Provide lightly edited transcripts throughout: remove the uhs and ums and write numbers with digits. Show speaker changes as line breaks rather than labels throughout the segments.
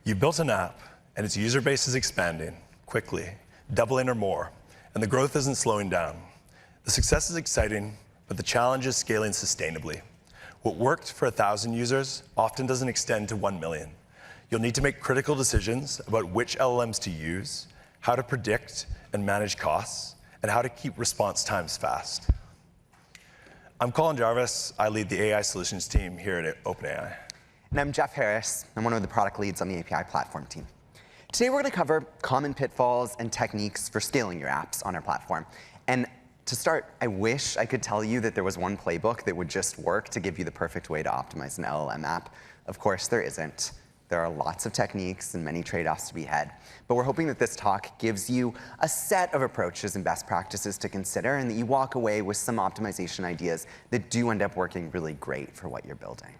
You built an app, and its user base is expanding quickly, doubling or more, and the growth isn't slowing down. The success is exciting, but the challenge is scaling sustainably. What worked for 1,000 users often doesn't extend to 1 million. You'll need to make critical decisions about which LLMs to use, how to predict and manage costs, and how to keep response times fast. I'm Colin Jarvis. I lead the AI solutions team here at OpenAI.
And I'm Jeff Harris. I'm one of the product leads on the API platform team. Today we're going to cover common pitfalls and techniques for scaling your apps on our platform. And to start, I wish I could tell you that there was one playbook that would just work to give you the perfect way to optimize an LLM app. Of course, there isn't. There are lots of techniques and many trade-offs to be had. But we're hoping that this talk gives you a set of approaches and best practices to consider, and that you walk away with some optimization ideas that do end up working really great for what you're building.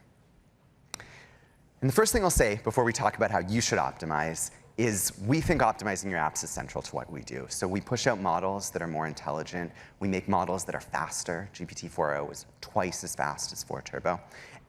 And the first thing I'll say before we talk about how you should optimize is we think optimizing your apps is central to what we do. So we push out models that are more intelligent. We make models that are faster. GPT-4o is twice as fast as 4 Turbo.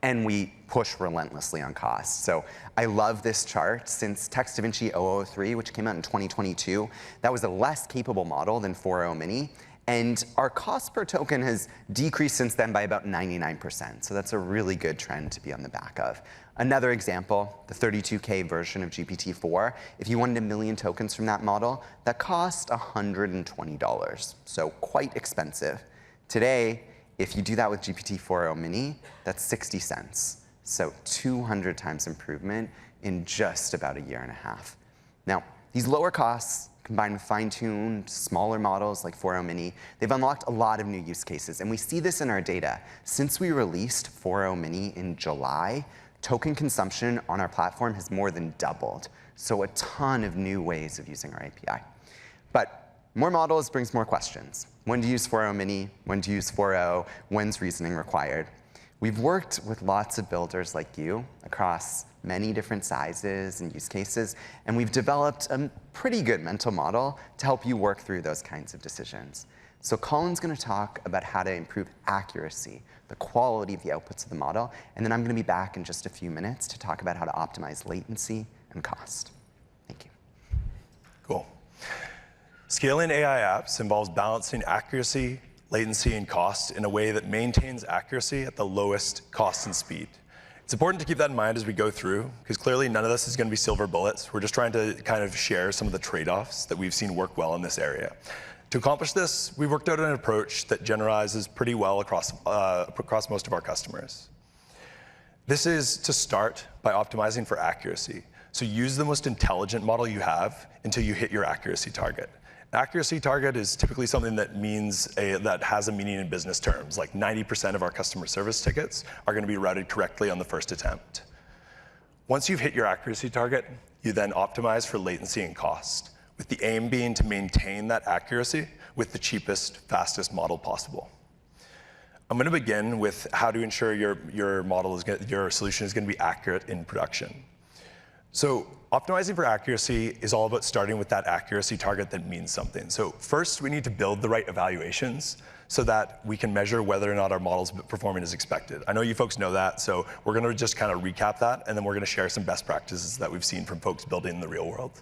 And we push relentlessly on cost. So I love this chart. Since Text DaVinci 003, which came out in 2022, that was a less capable model than 4o Mini. And our cost per token has decreased since then by about 99%. So that's a really good trend to be on the back of. Another example, the 32K version of GPT-4, if you wanted 1 million tokens from that model, that cost $120. So quite expensive. Today, if you do that with GPT-4o Mini, that's 60 cents. So 200 times improvement in just about a year and a half. Now, these lower costs, combined with fine-tuned, smaller models like 4o Mini, they've unlocked a lot of new use cases. And we see this in our data. Since we released 4o Mini in July, token consumption on our platform has more than doubled. So a ton of new ways of using our API. But more models brings more questions. When to use 4o Mini? When to use 4o? When's reasoning required? We've worked with lots of builders like you across many different sizes and use cases, and we've developed a pretty good mental model to help you work through those kinds of decisions. So Colin's going to talk about how to improve accuracy, the quality of the outputs of the model, and then I'm going to be back in just a few minutes to talk about how to optimize latency and cost. Thank you.
Cool. Scaling AI apps involves balancing accuracy, latency, and cost in a way that maintains accuracy at the lowest cost and speed. It's important to keep that in mind as we go through, because clearly none of this is going to be silver bullets. We're just trying to kind of share some of the trade-offs that we've seen work well in this area. To accomplish this, we've worked out an approach that generalizes pretty well across most of our customers. This is to start by optimizing for accuracy. So use the most intelligent model you have until you hit your accuracy target. An accuracy target is typically something that that has a meaning in business terms. Like 90% of our customer service tickets are going to be routed correctly on the first attempt. Once you've hit your accuracy target, you then optimize for latency and cost, with the aim being to maintain that accuracy with the cheapest, fastest model possible. I'm going to begin with how to ensure your solution is going to be accurate in production. So optimizing for accuracy is all about starting with that accuracy target that means something. So first, we need to build the right evaluations so that we can measure whether or not our model's performing as expected. I know you folks know that, so we're going to just kind of recap that, and then we're going to share some best practices that we've seen from folks building in the real world.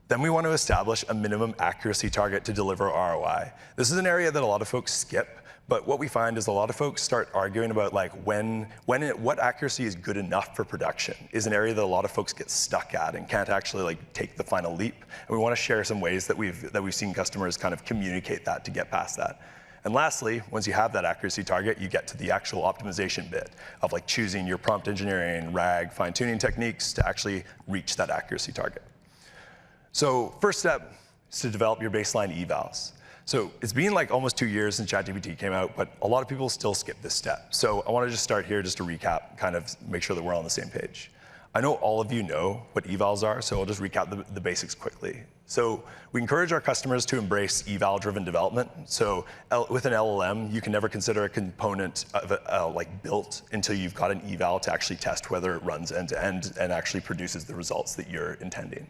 Then we want to establish a minimum accuracy target to deliver ROI. This is an area that a lot of folks skip, but what we find is a lot of folks start arguing about like what accuracy is good enough for production is an area that a lot of folks get stuck at and can't actually like take the final leap. And we want to share some ways that we've seen customers kind of communicate that to get past that. And lastly, once you have that accuracy target, you get to the actual optimization bit of like choosing your prompt engineering, RAG, fine-tuning techniques to actually reach that accuracy target. So first step is to develop your baseline evals. So it's been like almost 2 years since ChatGPT came out, but a lot of people still skip this step. So I want to just start here just to recap, kind of make sure that we're on the same page. I know all of you know what evals are, so I'll just recap the basics quickly. So we encourage our customers to embrace eval-driven development. So with an LLM, you can never consider a component of like built until you've got an eval to actually test whether it runs end-to-end and actually produces the results that you're intending.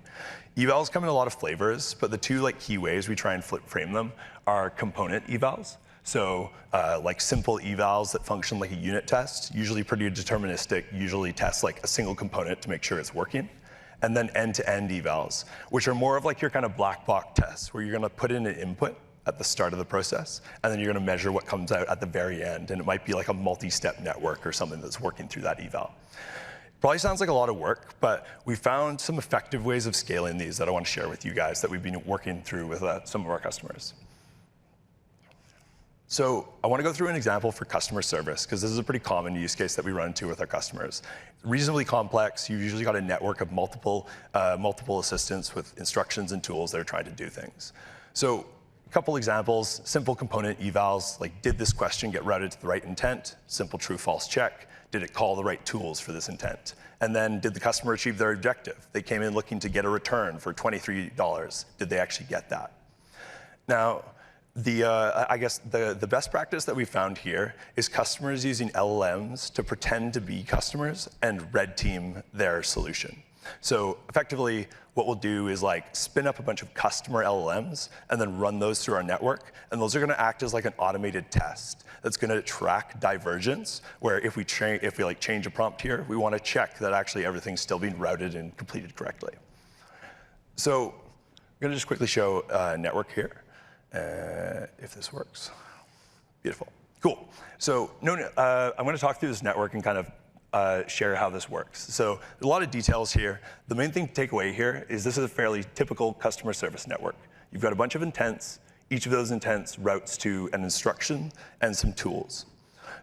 Evals come in a lot of flavors, but the two like key ways we try and frame them are component evals. So like simple evals that function like a unit test, usually pretty deterministic, usually test like a single component to make sure it's working. and then end-to-end evals, which are more of like your kind of black box tests, where you're going to put in an input at the start of the process, and then you're going to measure what comes out at the very end, and it might be like a multi-step network or something that's working through that eval. Probably sounds like a lot of work, but we found some effective ways of scaling these that I want to share with you guys that we've been working through with some of our customers. So I want to go through an example for customer service, because this is a pretty common use case that we run into with our customers. Reasonably complex. You've usually got a network of multiple assistants with instructions and tools that are trying to do things. So a couple examples, simple component evals, like did this question get routed to the right intent? Simple true-false check. Did it call the right tools for this intent? And then did the customer achieve their objective? They came in looking to get a return for $23. Did they actually get that? Now, I guess the best practice that we found here is customers using LLMs to pretend to be customers and red team their solution. So effectively, what we'll do is like spin up a bunch of customer LLMs and then run those through our network. And those are going to act as like an automated test that's going to track divergence, where if we like change a prompt here, we want to check that actually everything's still being routed and completed correctly. So I'm going to just quickly show a network here. If this works. Beautiful. Cool. So I'm going to talk through this network and kind of share how this works. So a lot of details here. The main thing to take away here is this is a fairly typical customer service network. You've got a bunch of intents. Each of those intents routes to an instruction and some tools.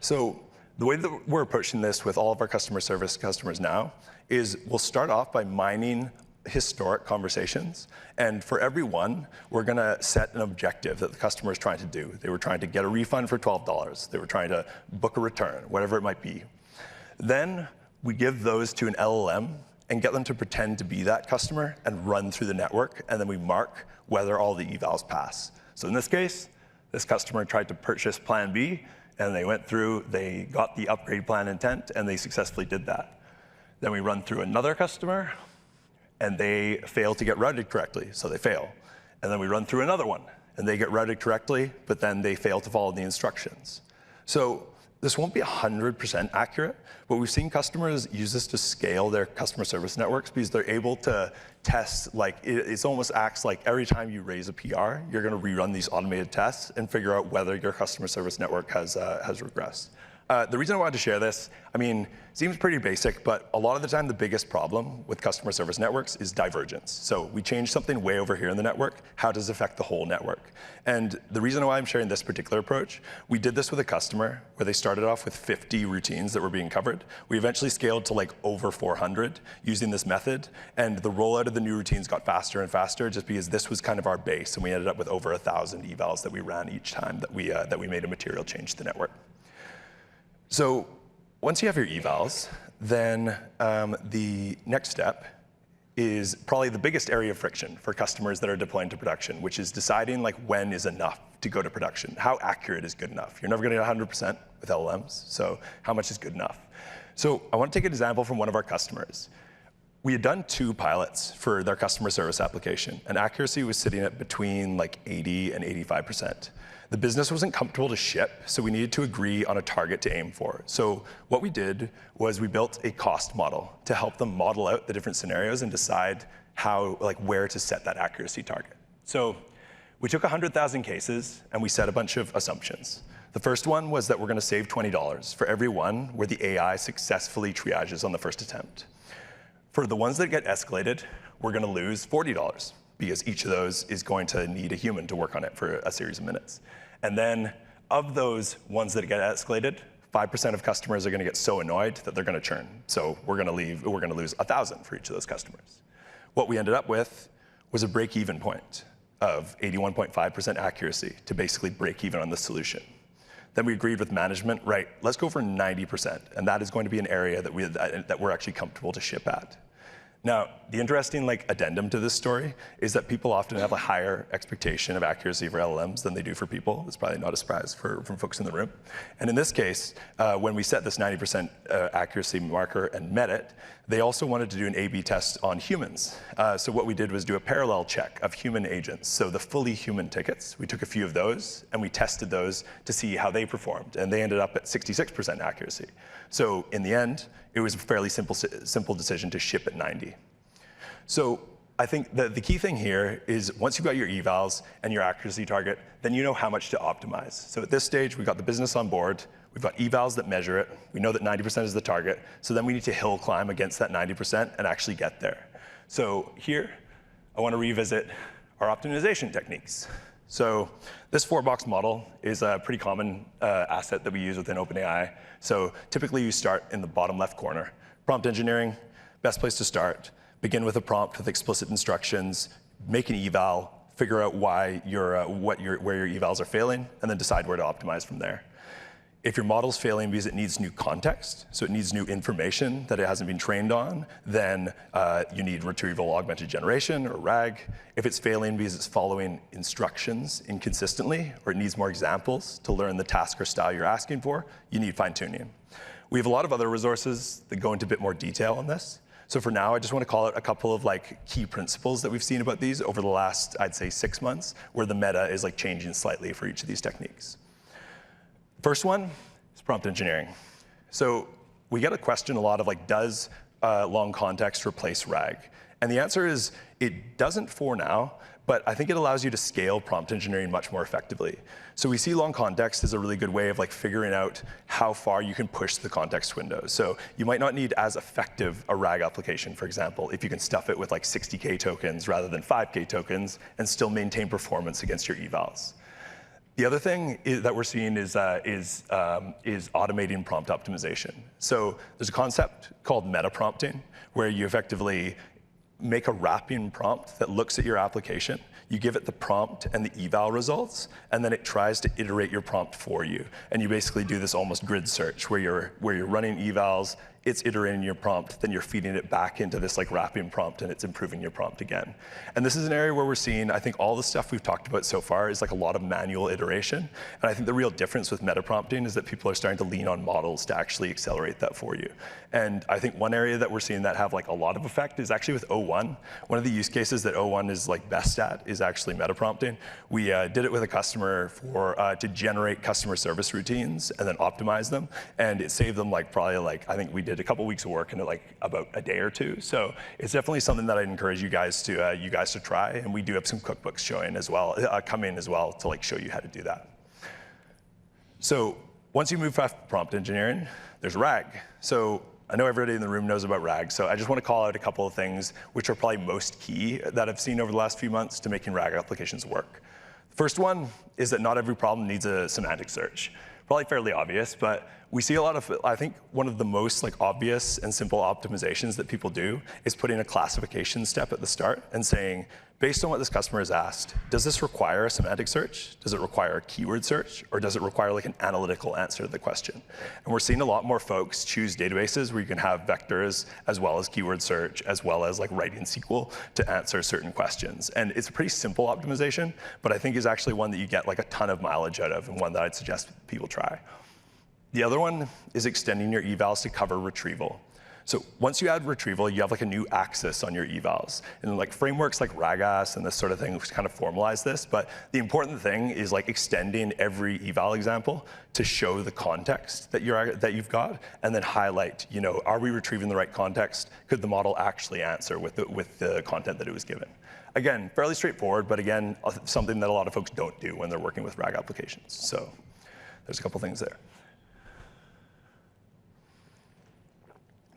So the way that we're approaching this with all of our customer service customers now is we'll start off by mining historic conversations. And for every one, we're going to set an objective that the customer is trying to do. They were trying to get a refund for $12. They were trying to book a return, whatever it might be. Then we give those to an LLM and get them to pretend to be that customer and run through the network. And then we mark whether all the evals pass. So in this case, this customer tried to purchase plan B, and they went through, they got the upgrade plan intent, and they successfully did that. Then we run through another customer, and they fail to get routed correctly, so they fail. And then we run through another one, and they get routed correctly, but then they fail to follow the instructions. So this won't be 100% accurate, but we've seen customers use this to scale their customer service networks because they're able to test, like it almost acts like every time you raise a PR, you're going to rerun these automated tests and figure out whether your customer service network has regressed. The reason I wanted to share this, I mean, seems pretty basic, but a lot of the time the biggest problem with customer service networks is divergence. So we change something way over here in the network, how does it affect the whole network? And the reason why I'm sharing this particular approach, we did this with a customer where they started off with 50 routines that were being covered. We eventually scaled to like over 400 using this method, and the rollout of the new routines got faster and faster just because this was kind of our base, and we ended up with over 1,000 evals that we ran each time that we made a material change to the network. So once you have your evals, then the next step is probably the biggest area of friction for customers that are deploying to production, which is deciding like when is enough to go to production. How accurate is good enough? You're never going to get 100% with LLMs, so how much is good enough? So I want to take an example from one of our customers. We had done 2 pilots for their customer service application, and accuracy was sitting at between like 80 and 85%. The business wasn't comfortable to ship, so we needed to agree on a target to aim for. So what we did was we built a cost model to help them model out the different scenarios and decide how, like, where to set that accuracy target. So we took 100,000 cases and we set a bunch of assumptions. The first one was that we're going to save $20 for every one where the AI successfully triages on the first attempt. For the ones that get escalated, we're going to lose $40 because each of those is going to need a human to work on it for a series of minutes. And then of those ones that get escalated, 5% of customers are going to get so annoyed that they're going to churn. So we're going to lose 1,000 for each of those customers. What we ended up with was a break-even point of 81.5% accuracy to basically break even on the solution. Then we agreed with management, right, let's go for 90%. And that is going to be an area that we're actually comfortable to ship at. Now, the interesting addendum to this story is that people often have a higher expectation of accuracy for LLMs than they do for people. It's probably not a surprise from folks in the room. And in this case, when we set this 90% accuracy marker and met it, they also wanted to do an A/B test on humans. So what we did was do a parallel check of human agents. So the fully human tickets, we took a few of those and we tested those to see how they performed. And they ended up at 66% accuracy. So in the end, it was a fairly simple decision to ship at 90. So I think the key thing here is once you've got your evals and your accuracy target, then you know how much to optimize. So at this stage, we've got the business on board. We've got evals that measure it. We know that 90% is the target. So then we need to hill climb against that 90% and actually get there. So here, I want to revisit our optimization techniques. So this 4-box model is a pretty common asset that we use within OpenAI. So typically you start in the bottom left corner. Prompt engineering, best place to start. Begin with a prompt with explicit instructions, make an eval, figure out where your evals are failing, and then decide where to optimize from there. If your model's failing because it needs new context, so it needs new information that it hasn't been trained on, then you need retrieval augmented generation, or RAG. If it's failing because it's following instructions inconsistently, or it needs more examples to learn the task or style you're asking for, you need fine-tuning. We have a lot of other resources that go into a bit more detail on this. So for now, I just want to call out a couple of key principles that we've seen about these over the last, I'd say, 6 months, where the meta is changing slightly for each of these techniques. First one is prompt engineering. So we get a question a lot of does long context replace RAG? And the answer is it doesn't for now, but I think it allows you to scale prompt engineering much more effectively. So we see long context as a really good way of figuring out how far you can push the context window. So you might not need as effective a RAG application, for example, if you can stuff it with 60K tokens rather than 5K tokens and still maintain performance against your evals. The other thing that we're seeing is automating prompt optimization. So there's a concept called meta prompting, where you effectively make a wrapping prompt that looks at your application. You give it the prompt and the eval results, and then it tries to iterate your prompt for you. And you basically do this almost grid search, where you're running evals, it's iterating your prompt, then you're feeding it back into this wrapping prompt, and it's improving your prompt again. And this is an area where we're seeing, I think all the stuff we've talked about so far is a lot of manual iteration. And I think the real difference with meta prompting is that people are starting to lean on models to actually accelerate that for you. And I think one area that we're seeing that have a lot of effect is actually with O1. One of the use cases that O1 is best at is actually meta prompting. We did it with a customer to generate customer service routines and then optimize them. And it saved them probably I think we did a couple weeks of work in about a day or two. So it's definitely something that I'd encourage you guys to try. And we do have some cookbooks showing as well, coming as well to show you how to do that. So once you move past prompt engineering, there's RAG. So I know everybody in the room knows about RAG, so I just want to call out a couple of things which are probably most key that I've seen over the last few months to making RAG applications work. The first one is that not every problem needs a semantic search. Probably fairly obvious, but we see a lot of, I think one of the most obvious and simple optimizations that people do is putting a classification step at the start and saying, based on what this customer has asked, does this require a semantic search? Does it require a keyword search? Or does it require an analytical answer to the question? And we're seeing a lot more folks choose databases where you can have vectors as well as keyword search, as well as writing SQL to answer certain questions. And it's a pretty simple optimization, but I think is actually one that you get a ton of mileage out of, and one that I'd suggest people try. The other one is extending your evals to cover retrieval. So once you add retrieval, you have a new axis on your evals. And frameworks like RAGAS and this sort of thing kind of formalize this. But the important thing is extending every eval example to show the context that you've got, and then highlight, are we retrieving the right context? Could the model actually answer with the content that it was given? Again, fairly straightforward, but again, something that a lot of folks don't do when they're working with RAG applications. So there's a couple things there.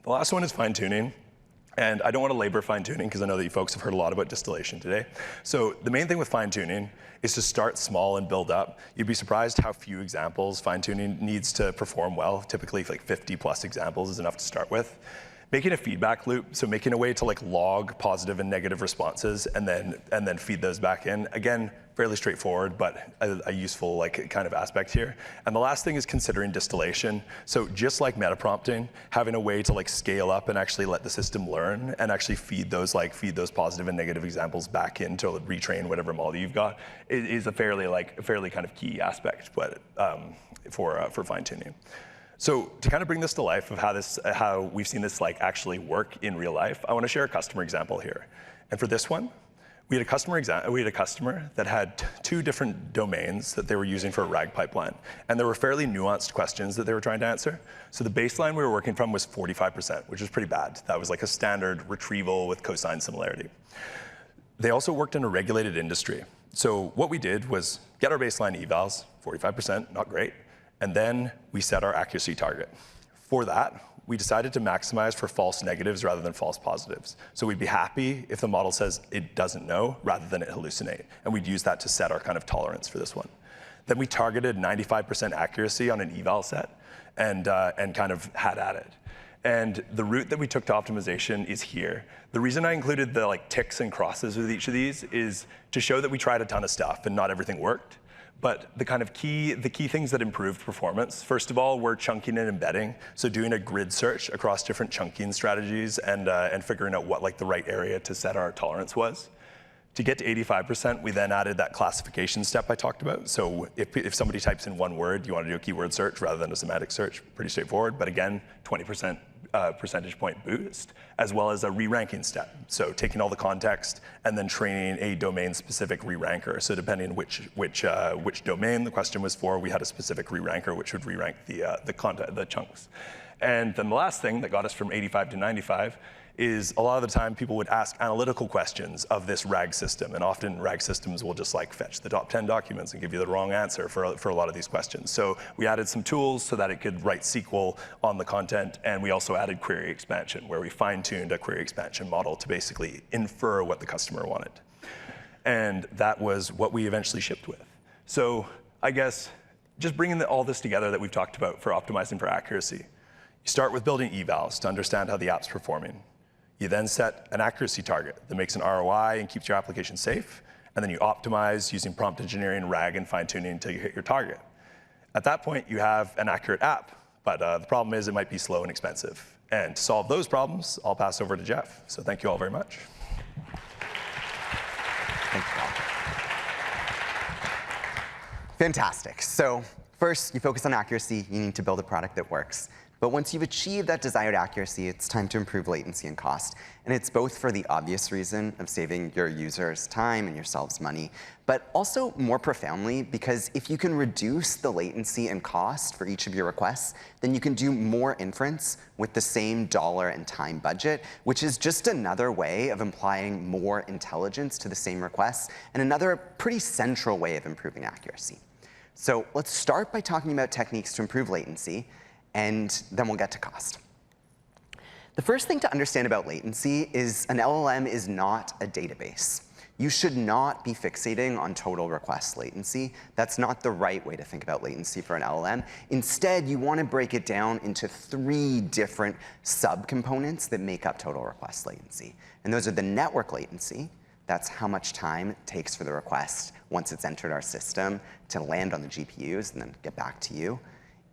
The last one is fine-tuning. And I don't want to labor fine-tuning because I know that you folks have heard a lot about distillation today. So the main thing with fine-tuning is to start small and build up. You'd be surprised how few examples fine-tuning needs to perform well. Typically 50 plus examples is enough to start with. Making a feedback loop, so making a way to log positive and negative responses and then feed those back in. Again, fairly straightforward, but a useful kind of aspect here. And the last thing is considering distillation. So just like meta prompting, having a way to scale up and actually let the system learn and actually feed those positive and negative examples back in to retrain whatever model you've got is a fairly kind of key aspect, but for fine tuning. So to kind of bring this to life of how we've seen this actually work in real life, I want to share a customer example here. And for this one, We had a customer that had two different domains that they were using for a RAG pipeline, and there were fairly nuanced questions that they were trying to answer. So the baseline we were working from was 45%, which was pretty bad. That was like a standard retrieval with cosine similarity. They also worked in a regulated industry. So what we did was get our baseline evals, 45%, not great, and then we set our accuracy target. For that, we decided to maximize for false negatives rather than false positives. So we'd be happy if the model says it doesn't know rather than it hallucinate. And we'd use that to set our kind of tolerance for this one. Then we targeted 95% accuracy on an eval set and kind of had at it. And the route that we took to optimization is here. The reason I included the ticks and crosses with each of these is to show that we tried a ton of stuff and not everything worked. But the key things that improved performance, first of all, were chunking and embedding. So doing a grid search across different chunking strategies and figuring out what the right area to set our tolerance was. To get to 85%, we then added that classification step I talked about. So if somebody types in one word, you want to do a keyword search rather than a semantic search, pretty straightforward. But again, 20% percentage point boost, as well as a re-ranking step. So taking all the context and then training a domain-specific re-ranker. So depending on which domain the question was for, we had a specific re-ranker which would re-rank the chunks. And then the last thing that got us from 85 to 95 is a lot of the time people would ask analytical questions of this RAG system, and often RAG systems will just fetch the top 10 documents and give you the wrong answer for a lot of these questions. So we added some tools so that it could write SQL on the content, and we also added query expansion, where we fine-tuned a query expansion model to basically infer what the customer wanted. And that was what we eventually shipped with. So I guess just bringing all this together that we've talked about for optimizing for accuracy, you start with building evals to understand how the app's performing. You then set an accuracy target that makes an ROI and keeps your application safe. And then you optimize using prompt engineering, RAG, and fine-tuning until you hit your target. At that point, you have an accurate app. But the problem is it might be slow and expensive. And to solve those problems, I'll pass over to Jeff. So thank you all very much.
Thank you all. Fantastic. So first, you focus on accuracy. You need to build a product that works. But once you've achieved that desired accuracy, it's time to improve latency and cost. And it's both for the obvious reason of saving your users time and yourselves money, but also more profoundly because if you can reduce the latency and cost for each of your requests, then you can do more inference with the same dollar and time budget, which is just another way of applying more intelligence to the same requests and another pretty central way of improving accuracy. So let's start by talking about techniques to improve latency, and then we'll get to cost. The first thing to understand about latency is an LLM is not a database. You should not be fixating on total request latency. That's not the right way to think about latency for an LLM. Instead, you want to break it down into 3 different subcomponents that make up total request latency. And those are the network latency. That's how much time it takes for the request once it's entered our system to land on the GPUs and then get back to you.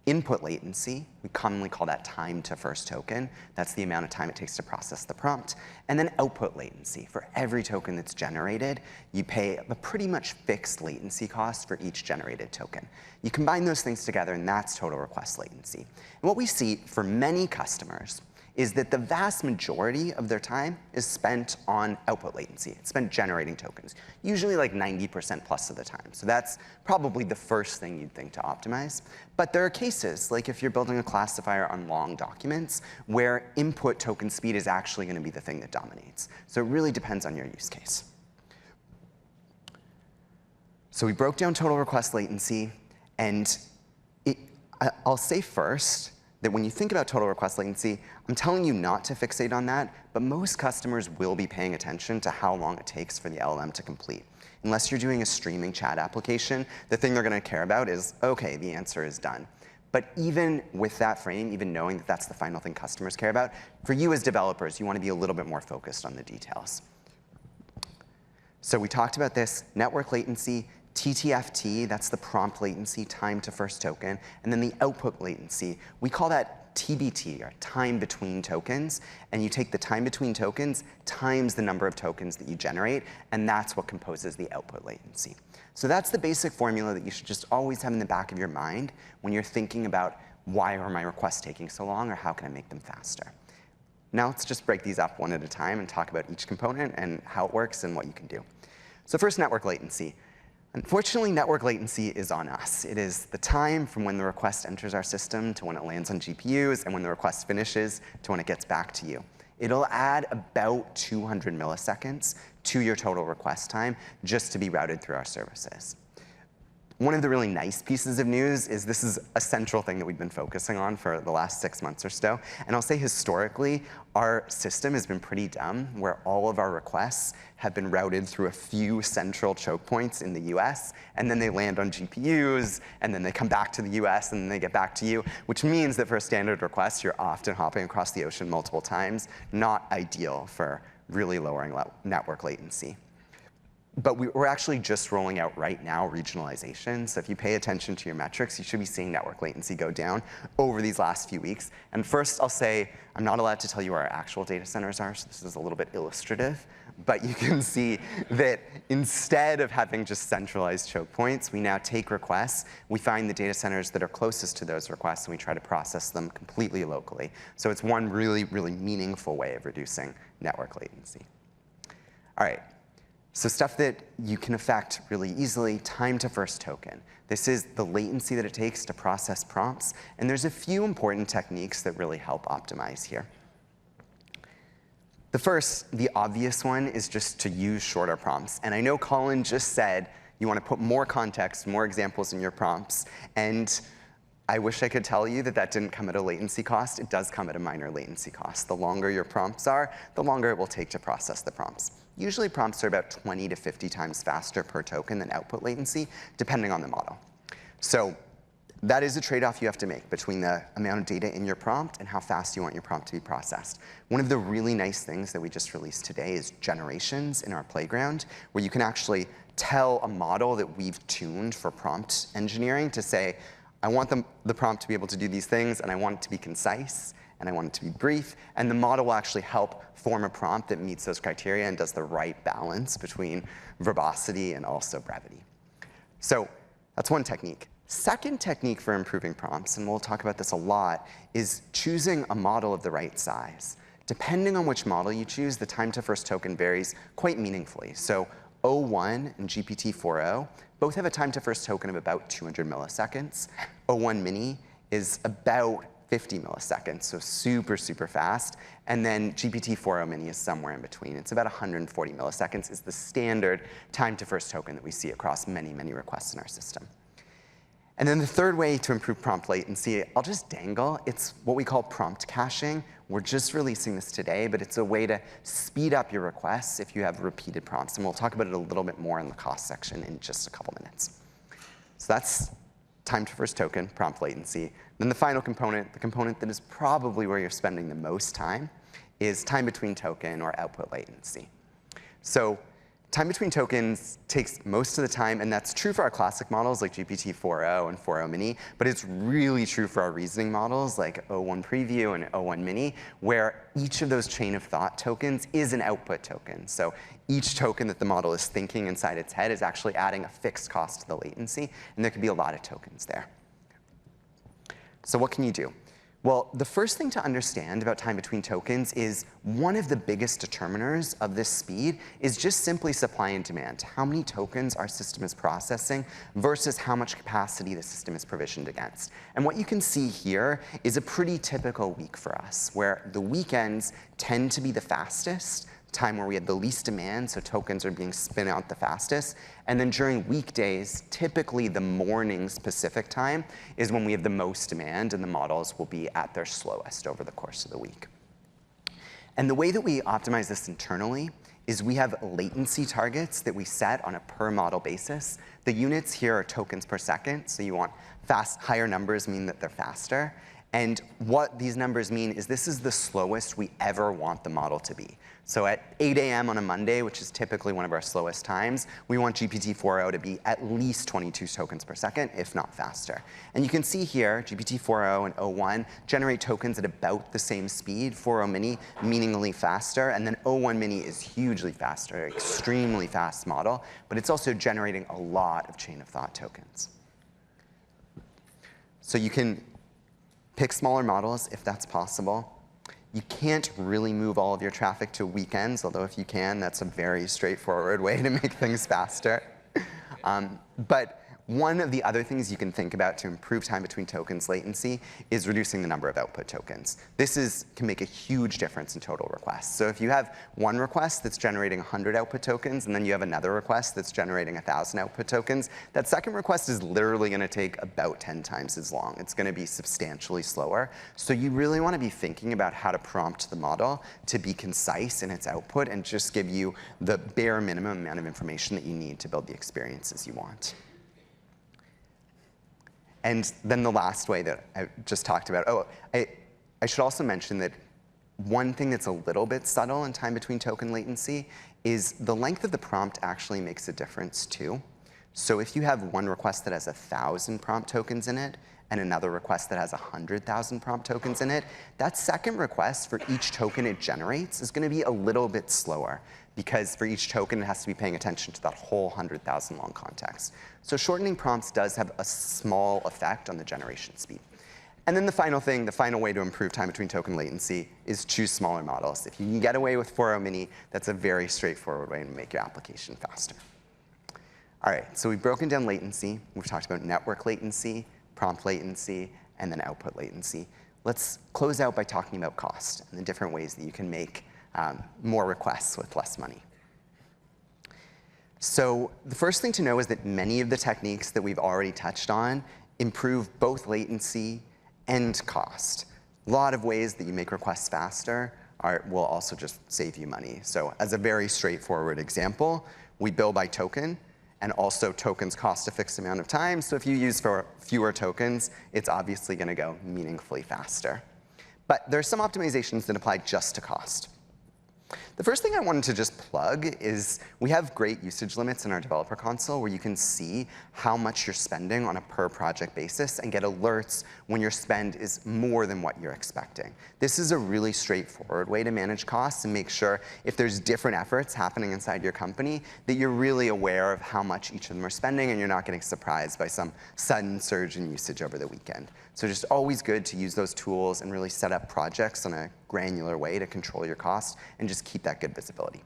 Input latency, we commonly call that time to first token. That's the amount of time it takes to process the prompt. And then output latency. For every token that's generated, you pay a pretty much fixed latency cost for each generated token. You combine those things together, and that's total request latency. And what we see for many customers is that the vast majority of their time is spent on output latency. It's spent generating tokens, usually 90% plus of the time. So that's probably the first thing you'd think to optimize. But there are cases, like if you're building a classifier on long documents, where input token speed is actually going to be the thing that dominates. So it really depends on your use case. So we broke down total request latency, and I'll say first that when you think about total request latency, I'm telling you not to fixate on that, but most customers will be paying attention to how long it takes for the LLM to complete. Unless you're doing a streaming chat application, the thing they're going to care about is, OK, the answer is done. But even with that frame, even knowing that that's the final thing customers care about, for you as developers, you want to be a little bit more focused on the details. So we talked about this network latency, TTFT, that's the prompt latency, time to first token, and then the output latency. We call that TBT, or time between tokens, and you take the time between tokens times the number of tokens that you generate, and that's what composes the output latency. So that's the basic formula that you should just always have in the back of your mind when you're thinking about why are my requests taking so long, or how can I make them faster. Now let's just break these up one at a time and talk about each component and how it works and what you can do. So first, network latency. Unfortunately, network latency is on us. It is the time from when the request enters our system to when it lands on GPUs and when the request finishes to when it gets back to you. It'll add about 200 milliseconds to your total request time just to be routed through our services. One of the really nice pieces of news is this is a central thing that we've been focusing on for the last 6 months or so. And I'll say historically, our system has been pretty dumb, where all of our requests have been routed through a few central choke points in the US, and then they land on GPUs, and then they come back to the US, and then they get back to you, which means that for a standard request, you're often hopping across the ocean multiple times, not ideal for really lowering network latency. But we're actually just rolling out right now regionalization. So if you pay attention to your metrics, you should be seeing network latency go down over these last few weeks. And first, I'll say I'm not allowed to tell you where our actual data centers are, so this is a little bit illustrative. But you can see that instead of having just centralized choke points, we now take requests. We find the data centers that are closest to those requests, and we try to process them completely locally. So it's one really, really meaningful way of reducing network latency. All right. So stuff that you can affect really easily, time to first token. This is the latency that it takes to process prompts, and there's a few important techniques that really help optimize here. The first, the obvious one, is just to use shorter prompts. And I know Colin just said you want to put more context, more examples in your prompts, and I wish I could tell you that that didn't come at a latency cost. It does come at a minor latency cost. The longer your prompts are, the longer it will take to process the prompts. Usually prompts are about 20 to 50 times faster per token than output latency, depending on the model. So that is a trade-off you have to make between the amount of data in your prompt and how fast you want your prompt to be processed. One of the really nice things that we just released today is generations in our playground, where you can actually tell a model that we've tuned for prompt engineering to say, I want the prompt to be able to do these things, and I want it to be concise, and I want it to be brief, and the model will actually help form a prompt that meets those criteria and does the right balance between verbosity and also brevity. So that's one technique. Second technique for improving prompts, and we'll talk about this a lot, is choosing a model of the right size. Depending on which model you choose, the time to first token varies quite meaningfully. So O1 and GPT-4o both have a time to first token of about 200 milliseconds. O1 mini is about 50 milliseconds, so super, super fast. And then GPT-4o mini is somewhere in between. It's about 140 milliseconds is the standard time to first token that we see across many, many requests in our system. And then the third way to improve prompt latency, I'll just dangle. It's what we call prompt caching. We're just releasing this today, but it's a way to speed up your requests if you have repeated prompts. And we'll talk about it a little bit more in the cost section in just a couple minutes. So that's time to first token, prompt latency. Then the final component, the component that is probably where you're spending the most time, is time between token or output latency. So time between tokens takes most of the time, and that's true for our classic models like GPT-4o and 4o mini, but it's really true for our reasoning models like O1 preview and O1 mini, where each of those chain of thought tokens is an output token. So each token that the model is thinking inside its head is actually adding a fixed cost to the latency, and there could be a lot of tokens there. So what can you do? Well, the first thing to understand about time between tokens is one of the biggest determiners of this speed is just simply supply and demand. How many tokens our system is processing versus how much capacity the system is provisioned against. And what you can see here is a pretty typical week for us, where the weekends tend to be the fastest, time where we have the least demand, so tokens are being spin out the fastest. And then during weekdays, typically the morning Pacific time is when we have the most demand, and the models will be at their slowest over the course of the week. And the way that we optimize this internally is we have latency targets that we set on a per model basis. The units here are tokens per second, so you want higher numbers mean that they're faster. And what these numbers mean is this is the slowest we ever want the model to be. So at 8 a.m. on a Monday, which is typically one of our slowest times, we want GPT-4o to be at least 22 tokens per second, if not faster. And you can see here, GPT-4o and O1 generate tokens at about the same speed, 4o mini meaningfully faster, and then O1 mini is hugely faster, extremely fast model, but it's also generating a lot of chain of thought tokens. So you can pick smaller models if that's possible. You can't really move all of your traffic to weekends, although if you can, that's a very straightforward way to make things faster. But one of the other things you can think about to improve time between tokens latency is reducing the number of output tokens. This can make a huge difference in total requests. So if you have one request that's generating 100 output tokens, and then you have another request that's generating 1,000 output tokens, that second request is literally going to take about 10 times as long. It's going to be substantially slower. So you really want to be thinking about how to prompt the model to be concise in its output and just give you the bare minimum amount of information that you need to build the experiences you want. And then the last way that I just talked about, I should also mention that one thing that's a little bit subtle in time between token latency is the length of the prompt actually makes a difference too. So if you have one request that has 1,000 prompt tokens in it and another request that has 100,000 prompt tokens in it, that second request for each token it generates is going to be a little bit slower, because for each token, it has to be paying attention to that whole 100,000 long context. So shortening prompts does have a small effect on the generation speed. And then the final way to improve time between token latency is choose smaller models. If you can get away with 4.0 mini, that's a very straightforward way to make your application faster. All right, so we've broken down latency. We've talked about network latency, prompt latency, and then output latency. Let's close out by talking about cost and the different ways that you can make more requests with less money. So the first thing to know is that many of the techniques that we've already touched on improve both latency and cost. A lot of ways that you make requests faster will also just save you money. So as a very straightforward example, we bill by token, and also tokens cost a fixed amount of time. So if you use fewer tokens, it's obviously going to go meaningfully faster. But there are some optimizations that apply just to cost. The first thing I wanted to just plug is we have great usage limits in our developer console where you can see how much you're spending on a per project basis and get alerts when your spend is more than what you're expecting. This is a really straightforward way to manage costs and make sure if there's different efforts happening inside your company that you're really aware of how much each of them are spending and you're not getting surprised by some sudden surge in usage over the weekend. So just always good to use those tools and really set up projects in a granular way to control your costs and just keep that good visibility.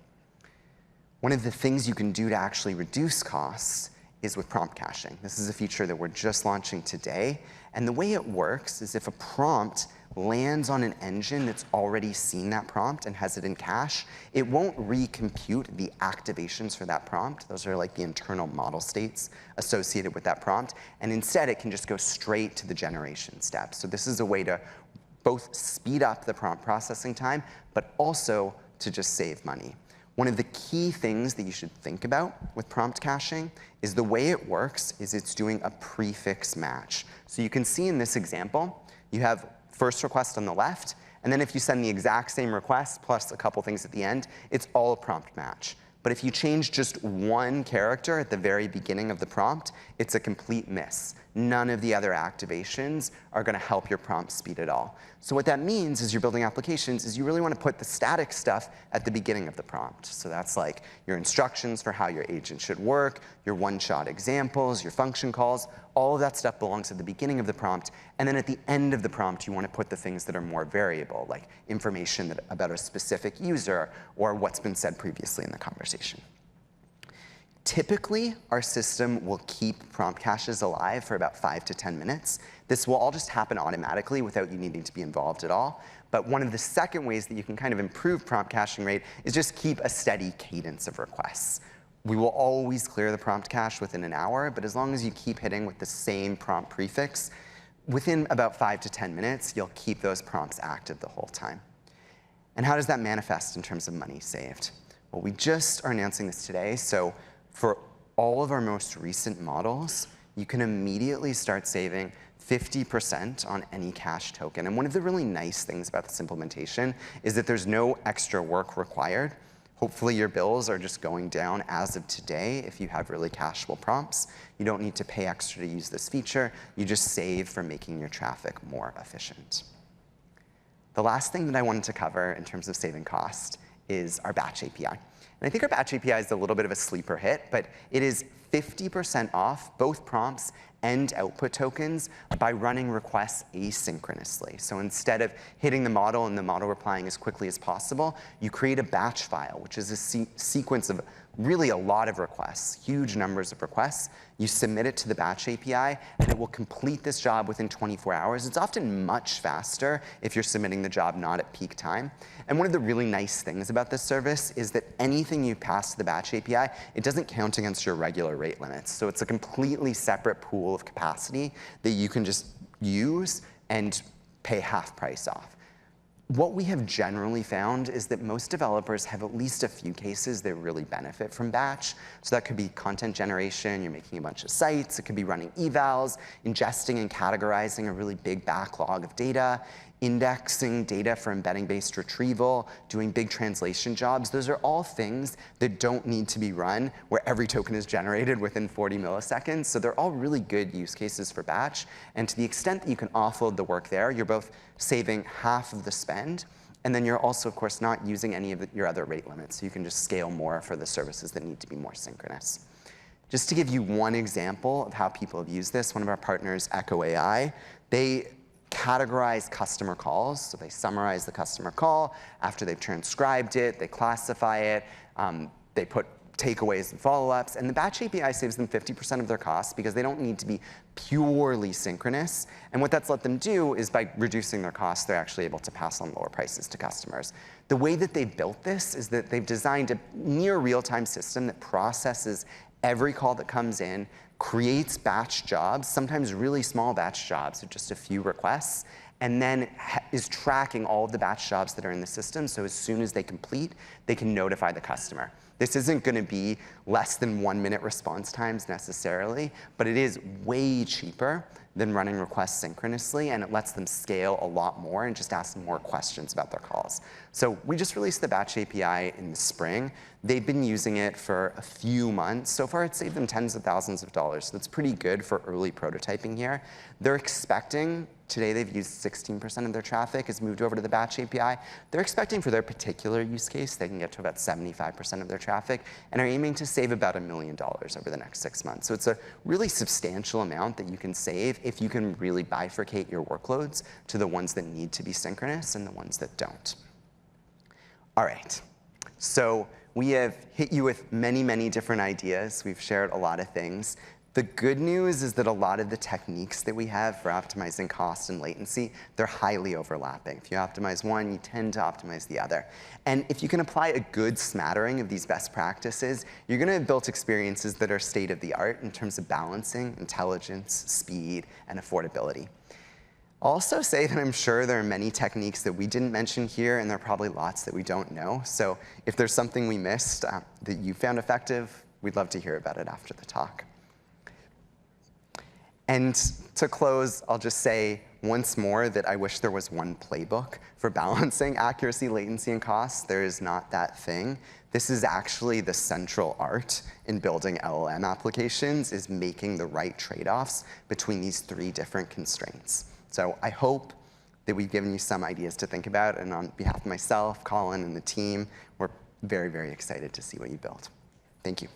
One of the things you can do to actually reduce costs is with prompt caching. This is a feature that we're just launching today. And the way it works is if a prompt lands on an engine that's already seen that prompt and has it in cache, it won't recompute the activations for that prompt. Those are like the internal model states associated with that prompt. And instead, it can just go straight to the generation step. So this is a way to both speed up the prompt processing time, but also to just save money. One of the key things that you should think about with prompt caching is the way it works is it's doing a prefix match. So you can see in this example, you have first request on the left, and then if you send the exact same request plus a couple things at the end, it's all a prompt match. But if you change just one character at the very beginning of the prompt, it's a complete miss. None of the other activations are going to help your prompt speed at all. So what that means as you're building applications is you really want to put the static stuff at the beginning of the prompt. So that's like your instructions for how your agent should work, your one-shot examples, your function calls. All of that stuff belongs at the beginning of the prompt. And then at the end of the prompt, you want to put the things that are more variable, like information about a specific user or what's been said previously in the conversation. Typically, our system will keep prompt caches alive for about 5 to 10 minutes. This will all just happen automatically without you needing to be involved at all. But one of the second ways that you can kind of improve prompt caching rate is just keep a steady cadence of requests. We will always clear the prompt cache within an hour, but as long as you keep hitting with the same prompt prefix, within about 5 to 10 minutes, you'll keep those prompts active the whole time. And how does that manifest in terms of money saved? Well, we just are announcing this today, so for all of our most recent models, you can immediately start saving 50% on any cache token. And one of the really nice things about this implementation is that there's no extra work required. Hopefully your bills are just going down as of today if you have really cacheable prompts. You don't need to pay extra to use this feature. You just save for making your traffic more efficient. The last thing that I wanted to cover in terms of saving cost is our batch API. And I think our batch API is a little bit of a sleeper hit, but it is 50% off both prompts and output tokens by running requests asynchronously. So instead of hitting the model and the model replying as quickly as possible, you create a batch file, which is a sequence of really a lot of requests, huge numbers of requests. You submit it to the batch API, and it will complete this job within 24 hours. It's often much faster if you're submitting the job not at peak time. And one of the really nice things about this service is that anything you pass to the batch API, it doesn't count against your regular rate limits. So it's a completely separate pool of capacity that you can just use and pay half price off. What we have generally found is that most developers have at least a few cases that really benefit from batch. So that could be content generation, you're making a bunch of sites, it could be running evals, ingesting and categorizing a really big backlog of data, indexing data for embedding-based retrieval, doing big translation jobs. Those are all things that don't need to be run where every token is generated within 40 milliseconds. So they're all really good use cases for batch. And to the extent that you can offload the work there, you're both saving half of the spend, and then you're also, of course, not using any of your other rate limits. So you can just scale more for the services that need to be more synchronous. Just to give you one example of how people have used this, one of our partners, Echo AI, they categorize customer calls. So they summarize the customer call. After they've transcribed it, they classify it. They put takeaways and follow-ups. And the batch API saves them 50% of their costs because they don't need to be purely synchronous. And what that's let them do is by reducing their costs, they're actually able to pass on lower prices to customers. The way that they've built this is that they've designed a near real-time system that processes every call that comes in, creates batch jobs, sometimes really small batch jobs with just a few requests, and then is tracking all of the batch jobs that are in the system, so as soon as they complete, they can notify the customer. This isn't going to be less than 1 minute response times necessarily, but it is way cheaper than running requests synchronously, and it lets them scale a lot more and just ask more questions about their calls. So we just released the batch API in the spring. They've been using it for a few months. So far, it's saved them tens of thousands of dollars. So that's pretty good for early prototyping here. They're expecting, today they've used 16% of their traffic has moved over to the batch API. They're expecting for their particular use case, they can get to about 75% of their traffic and are aiming to save about $1 million over the next 6 months. So it's a really substantial amount that you can save if you can really bifurcate your workloads to the ones that need to be synchronous and the ones that don't. All right, so we have hit you with many, many different ideas. We've shared a lot of things. The good news is that a lot of the techniques that we have for optimizing cost and latency, they're highly overlapping. If you optimize one, you tend to optimize the other. And if you can apply a good smattering of these best practices, you're going to have built experiences that are state of the art in terms of balancing intelligence, speed, and affordability. I'll also say that I'm sure there are many techniques that we didn't mention here, and there are probably lots that we don't know. So if there's something we missed that you found effective, we'd love to hear about it after the talk. And to close, I'll just say once more that I wish there was one playbook for balancing accuracy, latency, and cost. There is not that thing. This is actually the central art in building LLM applications, is making the right trade-offs between these three different constraints. So I hope that we've given you some ideas to think about, and on behalf of myself, Colin, and the team, we're very, very excited to see what you build. Thank you.